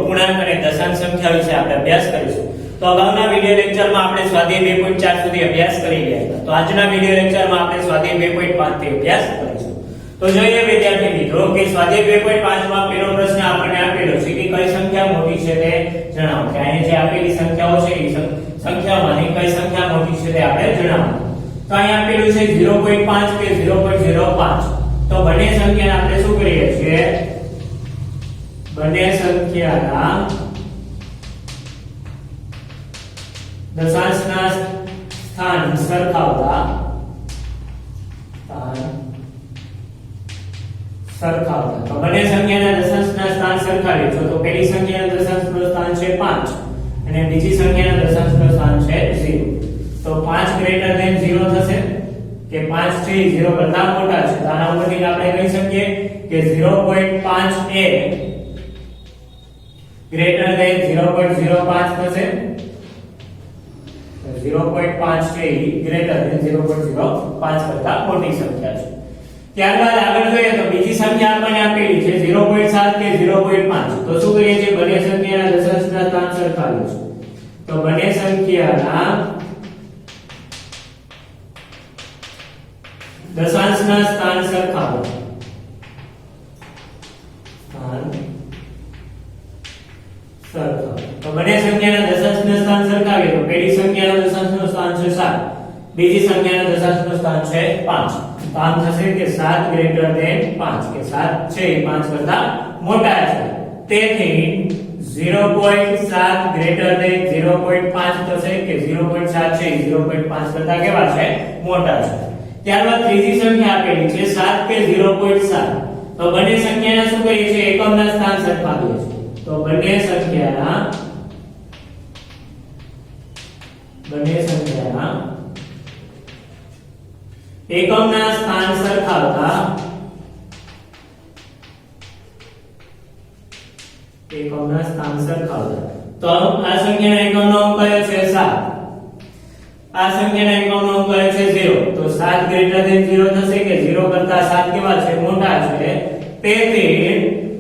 પૂર્ણાંક અને દશાંશ સંખ્યા વિશે આપણે અભ્યાસ કરીશું. તો અગાઉના વિડિયો લેક્ચરમાં આપણે સ્વાધ્યાય 2.4 સુધી અભ્યાસ કરી ગયા હતા. તો આજના વિડિયો લેક્ચરમાં આપણે સ્વાધ્યાય 2.5 થી અભ્યાસ કરીશું. તો જોઈએ વિદ્યાર્થી મિત્રો કે સ્વાધ્યાય 2.5 માં પહેલો પ્રશ્ન આપણને આપેલો છે કે કઈ સંખ્યા મોટી છે તે જણાવો. કે અહીં જે આપેલી સંખ્યાઓ છે એ સંખ્યાઓમાંથી કઈ સંખ્યા મોટી છે તે આપણે જણાવો. તો અહીં આપેલું છે 0.5 કે 0.05. તો બંને સંખ્યાને આપણે શું કરીએ છીએ? બંને સંખ્યાના દશાંશના સ્થાન સરખાવતા તો બંને સંખ્યાના દશાંશના સ્થાન સરખાવીએ તો પેલી સંખ્યાના દશાંશનું સ્થાન છે 5 અને બીજી સંખ્યાના દશાંશનું સ્થાન છે 0. તો 5 ગ્રેટર ધેન 0 થશે કે 5 છે 0 કરતા મોટા છે. તો આના ઉપરથી આપણે કહી શકીએ કે 0.5 એ ગ્રેટર ધેન 0.05 થશે. 0.5 છે ગ્રેટર ધેન 0.05 કરતા મોટી સંખ્યા છે. ત્યારબાદ આગળ જોઈએ તો બીજી સંખ્યા આપણને આપેલી છે 0.7 કે 0.5. તો શું કરીએ છીએ? બંને સંખ્યાના દશાંશના સ્થાન સરખાવીએ છીએ. તો બંને સંખ્યાના દશાંશના સ્થાન સરખાવો. તો બંને સંખ્યાના દશાંશના સ્થાન સરખાવીએ તો પહેલી સંખ્યાના દશાંશનું સ્થાન છે 7, બીજી સંખ્યાના દશાંશનું સ્થાન છે 5. તો આમ થશે કે 7 ગ્રેટર ધેન 5 કે 7 છે 5 કરતા મોટા છે. તેથી 0.7 ગ્રેટર ધેન 0.5 થશે કે 0.7 છે 0.5 કરતા કેવા છે? મોટા છે. ત્યારબાદ ત્રીજી સંખ્યા આપેલી છે 7 કે 0.7. તો બંને સંખ્યાના શું કરીએ છીએ? એકમના સ્થાન સરખાવીએ છીએ. તો બંને સંખ્યાના એકમના સ્થાન સરખાવતા તો આ સંખ્યાના એકમનો અંક કયો છે? 7. આ સંખ્યાના એકમનો અંક કયો છે? 0. તો 7 ગ્રેટર ધેન 0 થશે કે 0 કરતા 7 કેવા છે? મોટા છે. તેથી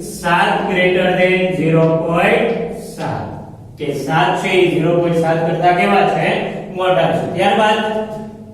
7 ગ્રેટર ધેન 0.7 કે 7 છે 0.7 કરતા કેવા છે? મોટા છે. ત્યારબાદ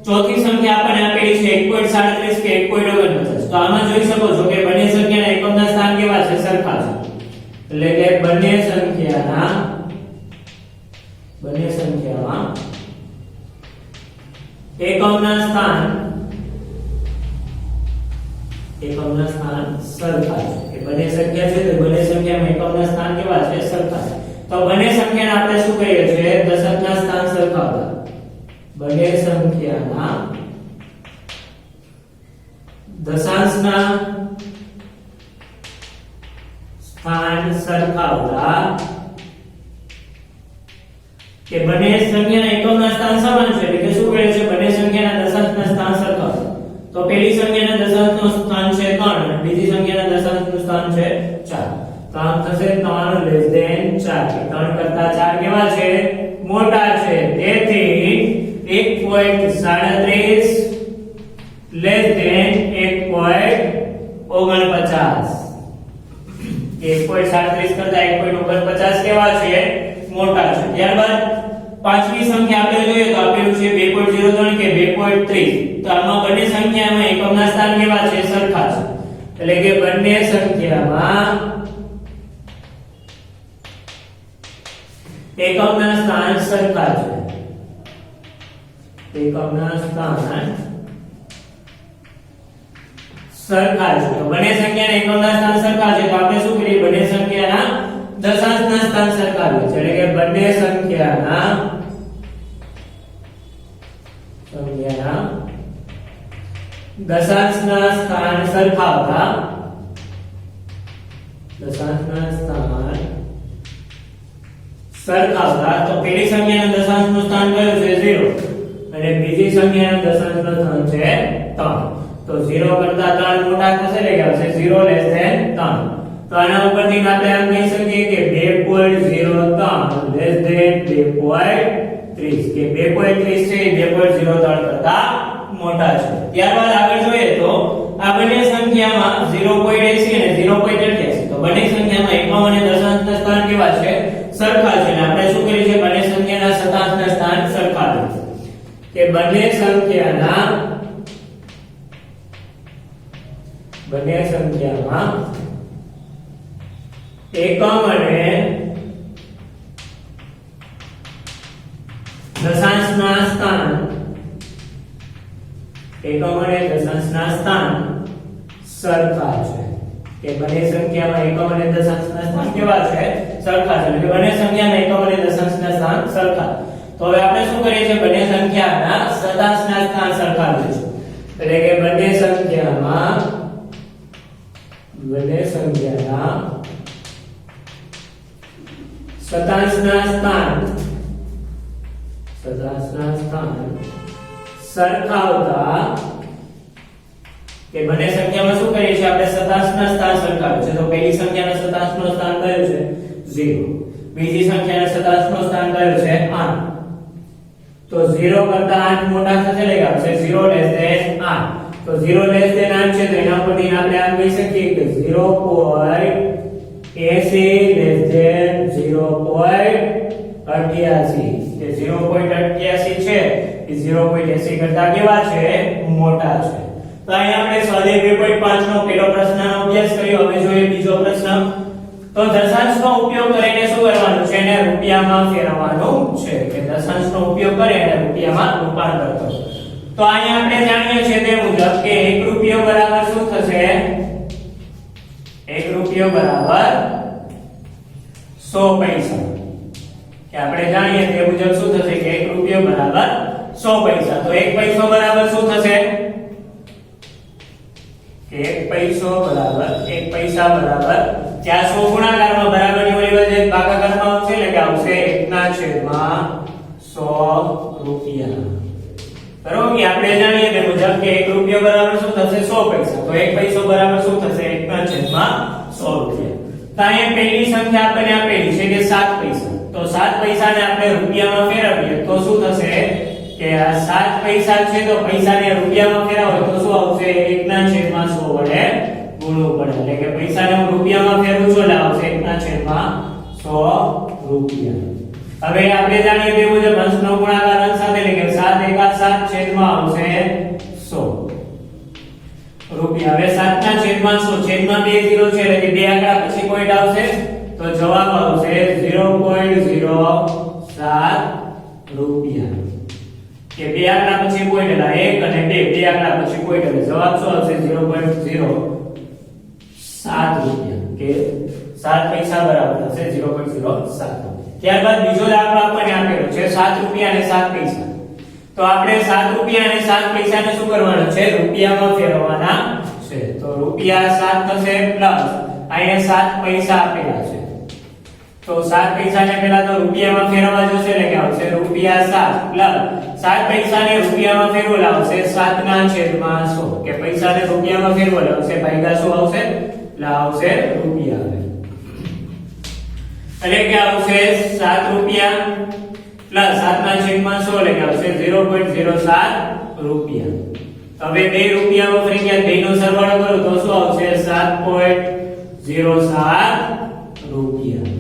ચોથી સંખ્યા આપણને આપેલી છે 1.37 કે 1.49. તો આમાં જોઈ શકો છો કે બંને સંખ્યાના એકમના સ્થાન કેવા છે? સરખા છે. એટલે કે બંને સંખ્યામાં એકમના સ્થાન સરખા છે. કે બંને સંખ્યા છે તો બંને સંખ્યામાં એકમના સ્થાન કેવા છે? સરખા છે. તો બંને સંખ્યાને આપણે શું કહીએ છીએ? દશાંશના સ્થાન સરખાવતા. બંને સંખ્યાના દશાંશના સ્થાન સરખાવતા કે બંને સંખ્યાના એકમના સ્થાન સમાન છે. એટલે કે શું કહે છે? બંને સંખ્યાના દશાંશના સ્થાન સરખાવતા. તો પહેલી સંખ્યાના દશાંશનું સ્થાન છે 3 અને બીજી સંખ્યાના દશાંશનું સ્થાન છે 4. તો આમ થશે 3 લેસ ધેન 4. 3 કરતા 4 કેવા છે? મોટા છે. તેથી 1.37 લેસ ધેન 1.49. 1.37 કરતા 1.49 કેવા છે? મોટા છે. ત્યારબાદ પાંચમી સંખ્યા આપણે જોઈએ તો આપેલું છે 2.03 કે 2.30. તો આમાં બંને સંખ્યામાં એકમના સ્થાન કેવા છે? સરખા છે. એટલે કે બંને સંખ્યામાં એકમના સ્થાન સરખા છે. તો બંને સંખ્યાના એકમના સ્થાન સરખા છે. તો આપણે શું કરીએ? બંને સંખ્યાના દશાંશના સ્થાન સરખાવીએ છીએ. એટલે કે બંને સંખ્યાના દશાંશના સ્થાન સરખાવતા તો પેલી સંખ્યાના દશાંશનું સ્થાન કયું છે? 0 અને બીજી સંખ્યાના દશાંશનું સ્થાન છે 3. તો 0 કરતા 3 મોટા થશે એટલે કે આવશે 0 લેસ ધેન 3. તો આના ઉપરથી આપણે એમ કહી શકીએ કે 2.03 લેસ ધેન 2.30 કે 2.30 છે 2.03 કરતા મોટા છે. ત્યારબાદ આગળ જોઈએ તો આ બંને સંખ્યામાં 0.80 અને 0.88. તો બંને સંખ્યામાં એકમ અને દશાંશના સ્થાન કેવા છે? સરખા છે. અને આપણે શું કર્યું છે? બંને સંખ્યાના શતાંશના સ્થાન સરખા છે કે બંને સંખ્યામાં એકમ અને દશાંશના સ્થાન સરખા છે કે બંને સંખ્યામાં એકમ અને દશાંશના સ્થાન કેવા છે? સરખા છે. એટલે બંને સંખ્યાના એકમ અને દશાંશના સ્થાન સરખા. તો હવે આપણે શું કરીએ છીએ? બંને સંખ્યાના શતાંશના સ્થાન સરખા લઈશું. એટલે કે બંને સંખ્યાના શતાંશના સ્થાન સરખાવતા કે બંને સંખ્યામાં શું કરીએ છીએ? આપણે શતાંશના સ્થાન સરખાવે છે. તો પહેલી સંખ્યાના શતાંશનું સ્થાન કયું છે? 0. બીજી સંખ્યાના શતાંશનું સ્થાન કયું છે? 8. તો 0 કરતા 8 મોટા થશે એટલે આવશે 0 લેસ ધેન 8. તો 0 લેસ ધેન 8 છે તો એના પરથી આપણે આમ કહી શકીએ કે 0.80 લેસ ધેન 0.88 કે 0.88 છે એ 0.80 કરતા કેવા છે? મોટા છે. તો અહીં આપણે સ્વાધ્યાય 2.5 નો પહેલો પ્રશ્નનો અભ્યાસ કર્યો. હવે જોઈએ બીજો પ્રશ્ન. તો દશાંશનો ઉપયોગ કરીને શું કરવાનું છે? એને રૂપિયામાં ફેરવવાનું છે કે દશાંશનો ઉપયોગ કરીને રૂપિયામાં રૂપાંતર કરવું. તો અહીંયા આપણે જાણીએ છીએ તે મુજબ કે 1 રૂપિયો બરાબર શું થશે? 1 રૂપિયો બરાબર 100 પૈસા. કે આપણે જાણીએ તે મુજબ શું થશે કે 1 રૂપિયો બરાબર 100 પૈસા. તો 1 પૈસો બરાબર શું થશે? કે 1 પૈસા બરાબર ત્યાં 100 ગુણાકારમાં બરાબરની ઓલી બાજુ ભાગાકારમાં આવશે એટલે કે આવશે 1/100 રૂપિયા. બરોબર કે આપણે જાણીએ તે મુજબ કે 1 રૂપિયો બરાબર શું થશે? 100 પૈસા. તો 1 પૈસો બરાબર શું થશે? 1/100 રૂપિયા. તો અહીંયા પહેલી સંખ્યા આપણને આપેલી છે કે 7 પૈસા. તો 7 પૈસાને આપણે રૂપિયામાં ફેરવીએ તો શું થશે કે આ 7 પૈસા છે તો પૈસાને રૂપિયામાં ફેરવો તો શું આવશે? 1/100 વડે ગુણવું પડે. એટલે કે પૈસાને હું રૂપિયામાં ફેરવું છું એટલે આવશે 1/100 રૂપિયા. હવે આપણે જાણીએ તે મુજબ અંશનો ગુણાકાર અંશ સાથે એટલે કે 7 એકા 7 છેદમાં આવશે 100 રૂપિયા. હવે 7 ના છેદમાં 100 છેદમાં 2 0 છે એટલે કે બે આંકડા પછી પોઈન્ટ આવશે તો જવાબ આવશે 0.07 રૂપિયા. કે બે આંકડા પછી પોઈન્ટ એટલે 1 અને 2 બે આંકડા પછી પોઈન્ટ એટલે જવાબ શું આવશે? 0.07 રૂપિયા કે 7 પૈસા બરાબર થશે 0.07. ત્યારબાદ બીજો દાખલો આપણને આપેલો છે 7 રૂપિયા અને 7 પૈસા. તો આપણે 7 રૂપિયા અને 7 પૈસાને શું કરવાનું છે? રૂપિયામાં ફેરવવાના છે. તો રૂપિયા 7 થશે પ્લસ અહીંયા 7 પૈસા આપેલા છે. તો 7 પૈસાને પહેલા તો રૂપિયામાં ફેરવવા જશે એટલે કે આવશે રૂપિયા 7 પ્લસ 7 પૈસાને રૂપિયામાં ફેરવો લાવશે 7/100 કે પૈસાને રૂપિયામાં ફેરવો લાવશે ભાગ્યા શું આવશે? લાવશે રૂપિયા. એટલે કે આવશે 7 રૂપિયા પ્લસ 7/100 એટલે કે આવશે 0.07 રૂપિયા. હવે 2 રૂપિયા વપરી ગયા, બેનો સરવાળો કરો તો શું આવશે? 7.07 રૂપિયા.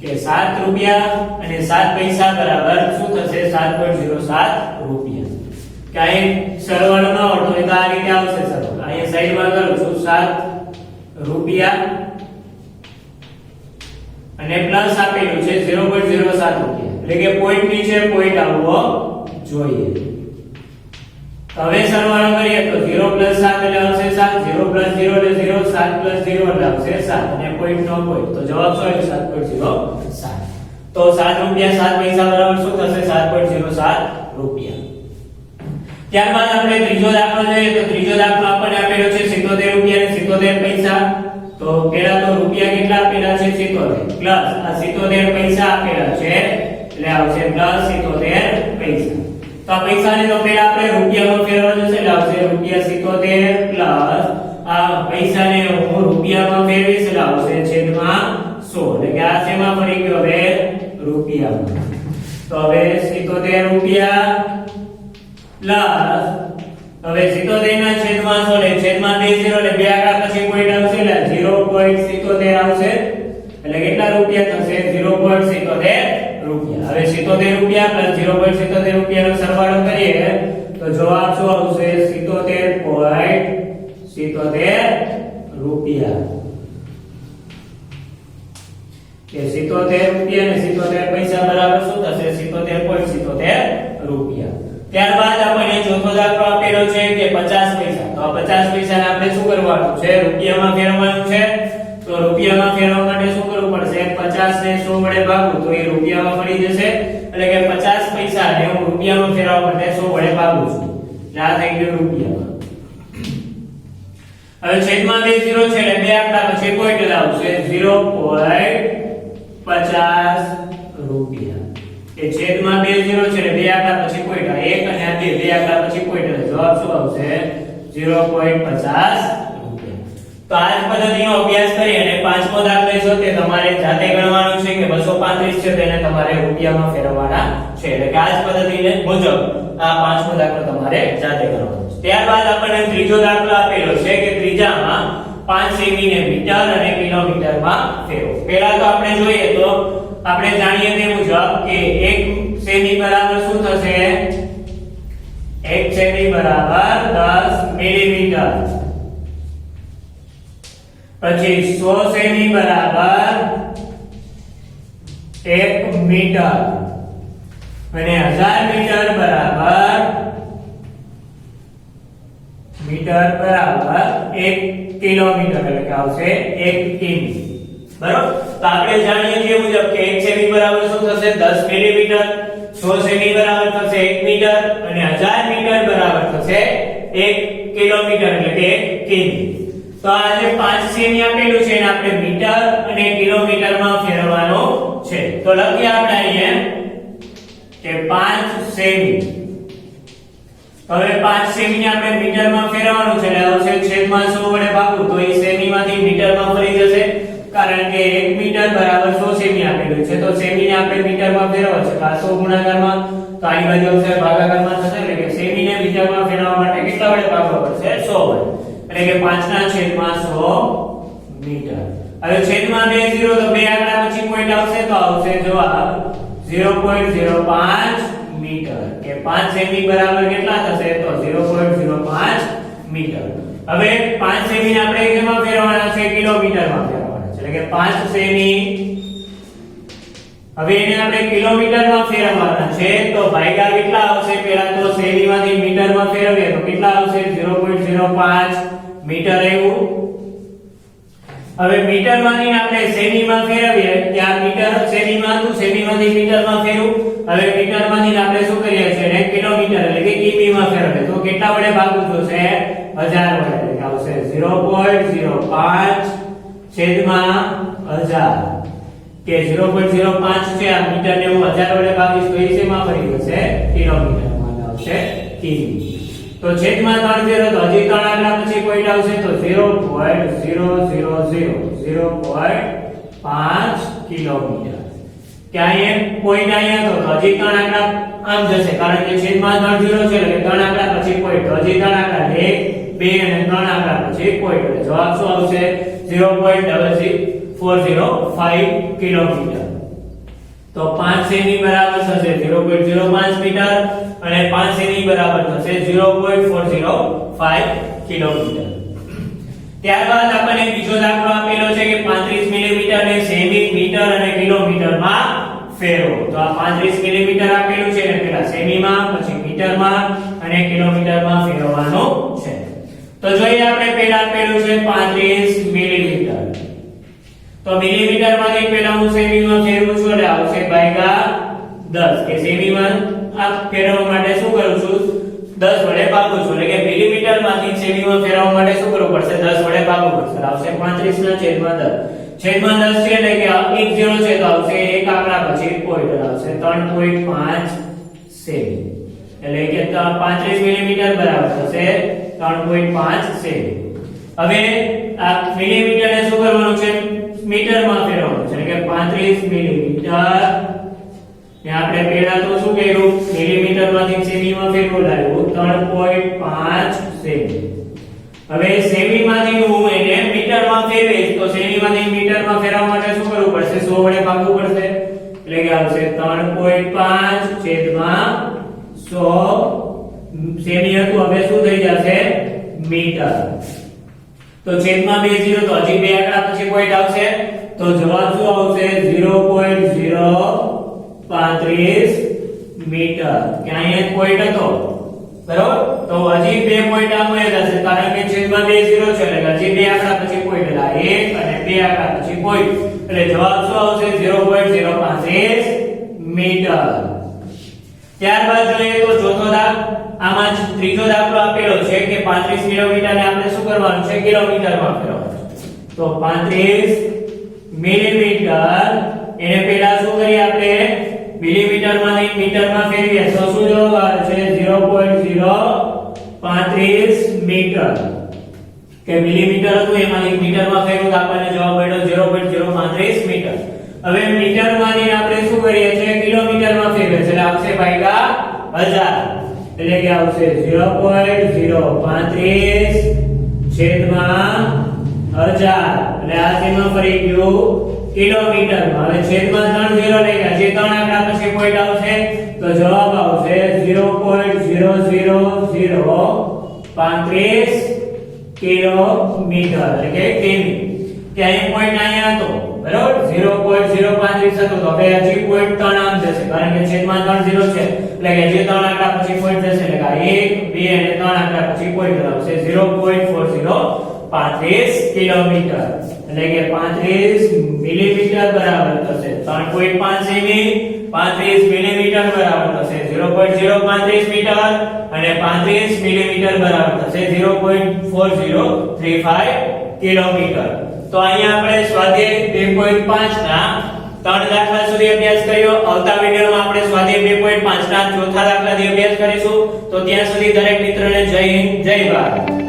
કે 7 રૂપિયા અને 7 પૈસા બરાબર શું થશે? 7.07 રૂપિયા. કે અહીં સરવાળો ન આવડતો હોય તો આ રીતે આવશે સરવાળો. અહીંયા સાઈડમાં કરું છું 7 રૂપિયા અને પ્લસ આપેલું છે 0.07 રૂપિયા. એટલે કે પોઈન્ટ નીચે પોઈન્ટ આવવો જોઈએ. હવે સરવાળો કરીએ તો 0 + 7 એટલે આવશે 7, 0 + 0 એટલે 0, 7 + 0 એટલે આવશે 7 અને પોઈન્ટ નો પોઈન્ટ તો જવાબ શું આવશે? 7.07. તો 7 રૂપિયા 7 પૈસા બરાબર શું થશે? 7.07 રૂપિયા. ત્યારબાદ આપણે ત્રીજો દાખલો જોઈએ. તો ત્રીજો દાખલો આપણને આપેલો છે 77 રૂપિયા અને 77 પૈસા. તો પહેલા તો રૂપિયા કેટલા આપેલા છે? 77 પ્લસ આ 77 પૈસા આપેલા છે એટલે આવશે +77 પૈસા. તો આ પૈસાને તો પહેલા આપણે રૂપિયામાં ફેરવવા જશે એટલે આવશે રૂપિયા 77 પ્લસ આ પૈસાને હું રૂપિયામાં ફેરવીશ એટલે આવશે છેદમાં 100. એટલે કે આ શેમાં ફરી ગયો? હવે રૂપિયામાં. તો હવે 77 રૂપિયા પ્લસ હવે 77 ના છેદમાં 100 એટલે છેદમાં 2 0 એટલે બે આંકડા પછી પોઈન્ટ આવશે એટલે 0.77 આવશે એટલે કેટલા રૂપિયા થશે 0.77 રૂપિયા હવે 77 રૂપિયા પ્લસ 0.77 રૂપિયાનો સરવાળો કરીએ તો જવાબ શું આવશે 77.77 રૂપિયા કે 77 રૂપિયા ને 77 પૈસા બરાબર શું થશે 77.77 રૂપિયા ત્યારબાદ આપણને ચોથો દાખલો આપેલો છે કે 50 પૈસા તો આ 50 પૈસાને આપણે શું કરવાનું છે રૂપિયામાં ફેરવવાનું છે તો રૂપિયામાં ફેરવવા માટે શું કરવું પડશે 50 ને 100 વડે ભાગવું તો એ રૂપિયામાં ફરી જશે એટલે કે 50 પૈસા ને હું રૂપિયામાં ફેરવવા માટે 100 વડે ભાગું છું એટલે આ થઈ ગયું રૂપિયામાં હવે છેદમાં 2 0 છે એટલે બે આંકડા પછી પોઈન્ટ આવશે 0.50 રૂપિયા એ છેદમાં 2 0 છે એટલે બે આંકડા પછી પોઈન્ટ 1 અને આ બે આંકડા પછી પોઈન્ટ એટલે જવાબ શું આવશે 0.50 તો આ જ પદ્ધતિનો અભ્યાસ કરી અને પાંચમો દાખલો છે તે તમારે જાતે ગણવાનું છે કે 235 છે તેને તમારે રૂપિયામાં ફેરવવાના છે એટલે કે આ જ પદ્ધતિને મુજબ આ પાંચમો દાખલો તમારે જાતે ગણવાનો છે ત્યારબાદ આપણને ત્રીજો દાખલો આપેલો છે કે ત્રીજામાં 5 સેમી ને મીટર અને કિલોમીટરમાં ફેરવો પહેલા તો આપણે જોઈએ તો આપણે જાણીએ તે મુજબ કે 1 સેમી બરાબર શું થશે 1 સેમી બરાબર 10 મિલીમીટર પછી 100 સેમી બરાબર 1 મીટર અને 1000 મીટર બરાબર 1 કિલોમીટર એટલે કે આવશે 1 કિમી બરાબર તો આપણે જાણીએ છીએ મુજબ કે 1 સેમી બરાબર શું થશે 10 મિલીમીટર 100 સેમી બરાબર થશે 1 મીટર અને 1000 મીટર બરાબર થશે 1 કિલોમીટર એટલે કે 1 કિમી તો આ જે 5 સેમી આપેલું છે એને આપણે મીટર અને કિલોમીટરમાં ફેરવવાનો છે તો લખીએ આપણે અહીંયા કે 5 સેમી હવે 5 સેમી ને આપણે મીટરમાં ફેરવવાનું છે એટલે આવશે છેદમાં 100 વડે ભાગવું તો એ સેમીમાંથી મીટરમાં ફરી જશે કારણ કે 1 મીટર બરાબર 100 સેમી આપેલું છે તો સેમી ને આપણે મીટરમાં ફેરવવા છે તો આ 100 ગુણાકારમાં તો આની બાજુ આવશે ભાગાકારમાં થશે એટલે કે સેમી ને મીટરમાં ફેરવવા માટે કેટલા વડે ભાગવા પડશે 100 વડે એટલે કે 5 ના છેદમાં 100 મીટર હવે છેદમાં 2 0 તો બે આંકડા પછી પોઈન્ટ આવશે તો આવશે જવાબ 0.05 મીટર કે 5 સેમી બરાબર કેટલા થશે તો 0.05 મીટર હવે 5 સેમી ને આપણે કેમાં ફેરવવાના છે કિલોમીટરમાં ફેરવવાના છે એટલે કે 5 સેમી હવે એને આપણે કિલોમીટરમાં ફેરવવાના છે તો ભાગ્યા કેટલા આવશે પહેલા તો સેમીમાંથી મીટરમાં ફેરવીએ તો કેટલા આવશે 0.05 મીટર આવ્યું હવે મીટરમાંથી આપણે સેમીમાં ફેરવીએ ત્યાં મીટર સેમીમાં હતું સેમીમાંથી મીટરમાં ફેરવું હવે મીટરમાંથી આપણે શું કરીએ છીએ ને કિલોમીટર એટલે કે કિમીમાં ફેરવીએ તો કેટલા વડે ભાગવું જોશે 1000 વડે એટલે આવશે 0.05 છેદમાં 1000 કે 0.05 છે આ મીટર ને હું 1000 વડે ભાગીશ તો એ શેમાં ફરી જશે કિલોમીટરમાં આવશે કિમી તો છેદમાં 3 0 તો હજી 3 આંકડા પછી પોઈન્ટ આવશે તો 0.000.5 કિલોમીટર કે અહીંયા પોઈન્ટ અહીંયા તો હજી 3 આંકડા આમ જશે કારણ કે છેદમાં 3 0 છે એટલે 3 આંકડા પછી પોઈન્ટ હજી 3 આંકડા 1 2 અને 3 આંકડા પછી પોઈન્ટ એટલે જવાબ શું આવશે 0.00405 કિલોમીટર તો 5 સેમી બરાબર થશે 0.05 મીટર અને 5 સેમી બરાબર થશે 0.405 કિલોમીટર ત્યારબાદ આપણને બીજો દાખલો આપેલો છે કે 35 મિલીમીટર ને સેમી મીટર અને કિલોમીટરમાં ફેરવો તો આ 35 મિલીમીટર આપેલું છે ને પેલા સેમીમાં પછી મીટરમાં અને કિલોમીટરમાં ફેરવવાનું છે તો જોઈએ આપણે પહેલા આપેલું છે 35 મિલીમીટર તો મિલીમીટરમાંથી પહેલા હું સેમીમાં ફેરવું છું એટલે આવશે ભાગ્યા 10 કે સેમીમાં આ ફેરવવા માટે શું કરું છું 10 વડે ભાગું છું એટલે કે મિલીમીટરમાંથી સેમીમાં ફેરવવા માટે શું કરવું પડશે 10 વડે ભાગવું પડશે આવશે 35 ના છેદમાં 10 છે એટલે કે 1 0 છે તો આવશે એક આંકડા પછી પોઈન્ટ આવશે 3.5 સેમી એટલે કે 35 મિલીમીટર બરાબર થશે 3.5 સેમી હવે આ મિલીમીટરને શું કરવાનું છે મીટરમાં ફેરવવાનું છે એટલે કે 35 મિલીમીટર ત્યાં આપણે પહેલા તો શું કર્યું મિલીમીટર માંથી સેમી માં ફેરવું લાવ્યું 3.5 સેમી હવે સેમી માંથી હું એને મીટર માં ફેરવીશ તો સેમી માંથી મીટર માં ફેરવવા માટે શું કરવું પડશે 100 વડે ભાગવું પડશે એટલે કે આવશે 3.5 છેદમાં 100 સેમી હતું હવે શું થઈ જશે મીટર તો છેદમાં 2 0 તો હજી બે આંકડા પછી પોઈન્ટ આવશે તો જવાબ શું આવશે 0.035 મીટર કે અહીંયા એક પોઈન્ટ હતો બરાબર તો હજી બે પોઈન્ટ આમાં જશે કારણ કે છેદમાં 2 0 છે એટલે હજી બે આંકડા પછી પોઈન્ટ એટલે 1 અને બે આંકડા પછી પોઈન્ટ એટલે જવાબ શું આવશે 0.035 મીટર ત્યારબાદ જોઈએ તો ચોથો દાખલો આમાં જ ત્રીજો દાખલો આપેલો છે કે 35 કિલોમીટર ને આપણે શું કરવાનું છે કિલોમીટરમાં ફેરવવાનું તો 35 મિલીમીટર એને પહેલા શું કરીએ આપણે મિલીમીટર માંથી મીટરમાં ફેરવીએ તો શું જવાબ આવે છે 0.035 મીટર કે મિલીમીટર હતું એમાંથી મીટરમાં ફેરવું તો આપણને જવાબ મળ્યો 0.035 મીટર હવે મીટર માંથી આપણે શું કરીએ છે કિલોમીટરમાં ફેરવીએ એટલે આવશે ભાગ્યા 1000 એટલે કે આવશે 0.035 છેદમાં 1000 એટલે આ શેમાં ફરી ગયું કિલોમીટરમાં હવે છેદમાં 3 0 લઈ ગયા જે ત્રણ આંકડા પછી પોઈન્ટ આવશે તો જવાબ આવશે 0.00035 કિલોમીટર એટલે કે કિમી કે અહીં પોઈન્ટ અહીંયા હતો બરાબર 0.035 હતો તો હવે હજી પોઈન્ટ 3 આમ જશે કારણ કે છેદમાં 3 0 છે એટલે કે જે ત્રણ આંકડા પછી પોઈન્ટ જશે એટલે કે 1 2 અને 3 આંકડા પછી પોઈન્ટ આવશે 0.4035 કિલોમીટર એટલે કે 35 મિલીમીટર બરાબર થશે 3.5 સેમી 35 મિલીમીટર બરાબર થશે 0.035 મીટર અને 35 મિલીમીટર બરાબર થશે 0.4035 કિલોમીટર તો અહીંયા આપણે સ્વાધ્યાય 2.5 ના ત્રણ દાખલા સુધી અભ્યાસ કર્યો આવતા વિડિયોમાં આપણે સ્વાધ્યાય 2.5 ના ચોથા દાખલાથી અભ્યાસ કરીશું તો ત્યાં સુધી દરેક મિત્રોને જય હિન્દ જય ભારત